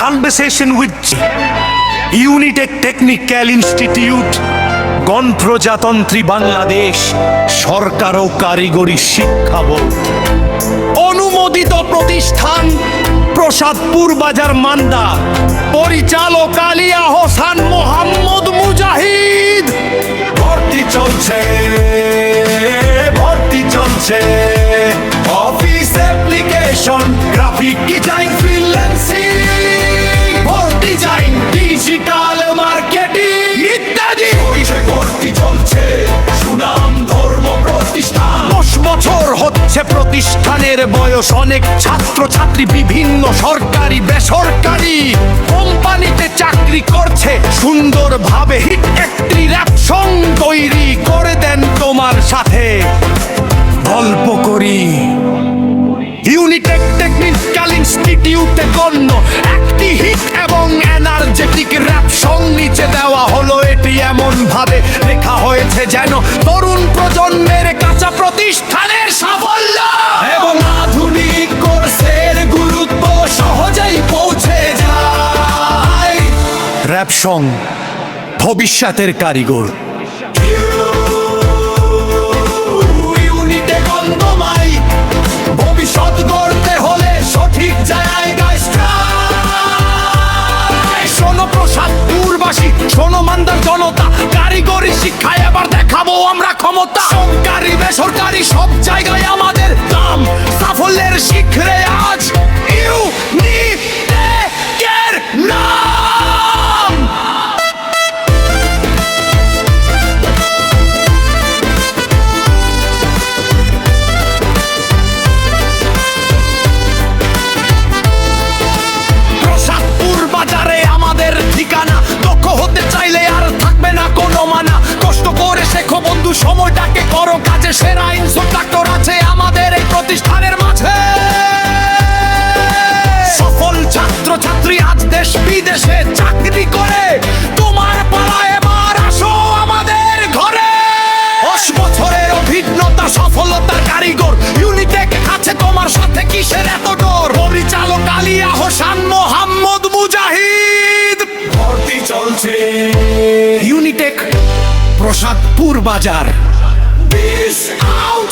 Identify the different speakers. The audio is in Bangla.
Speaker 1: conversation with Unitec Technical Institute, গণপ্রজাতন্ত্রী বাংলাদেশ সরকার ও কারিগরি শিক্ষা বোর্ড, অনুমোদিত প্রতিষ্ঠান প্রসাদপুর বাজার মান্দা, পরিচালক আলী আহসান মোহাম্মদ মুজাহিদ। ভর্তি চলছে, ভর্তি চলছে, office application, graphic design, freelancing, ভর্তি ডিজাইন, ডিজিটাল মার্কেটিং ইত্যাদি বিষয় ভর্তি চলছে। সুনাম ধর্ম প্রতিষ্ঠান, 10 বছর হচ্ছে প্রতিষ্ঠানের বয়স। অনেক ছাত্র ছাত্রী বিভিন্ন সরকারি বেসরকারি কোম্পানিতে চাকরি করছে সুন্দরভাবে। হিট একটি র‍্যাপ সং তৈরি করে দেন তোমার সাথে গল্প করি। ইউনিটেক টেকনিক্যাল ইনস্টিটিউটে গণ্য একটি হিট এবং এনার্জেটিক র‍্যাপ সং নিচে দেওয়া হলো। এটি এমন ভাবে লেখা হয়েছে যেন তরুণ প্রজন্মের কাঁচা প্রতিষ্ঠানের সাফল্য এবং আধুনিক কোর্সের গুরুত্ব সহজেই পৌঁছে যায়। র‍্যাপ সং ভবিষ্যতের কারিগর। ভবিষ্যৎ গড়তে হলে সঠিক জায়গায় শোনো প্রসাদপুরবাসী, শোনো মান্দার জনতা, কারিগরি শিক্ষায় এবার দেখাবো আমরা ক্ষমতা। সরকারি বেসরকারি সব জায়গায় আমাদের দাম, সাফল্যের শিখরে আজ ইউনিটেকের নাম। বাজারে আমাদের ঠিকানা, দক্ষ হতে চাইলে আর থাকবে না কোনো মানা। কষ্ট করে শেখো বন্ধু, সময়টাকে করো কাজে। সেরা ইনস্ট্রাক্টর আছে আমাদের এই প্রতিষ্ঠানের মাঝে। সফল ছাত্র ছাত্রী আজ দেশ বিদেশে চাকরি করে। তোমার পালা এবার আসো আমাদের ঘরে। 10 বছরের অভিজ্ঞতা, সফলতার কারিগর ইউনিটেক আছে তোমার সাথে। কিসের এত ডর? পরিচালক আলী আহসান মোহাম্মদ মুজাহিদ। ভর্তি চলছে ইউনিটেক প্রসাদপুর বাজার। Peace out.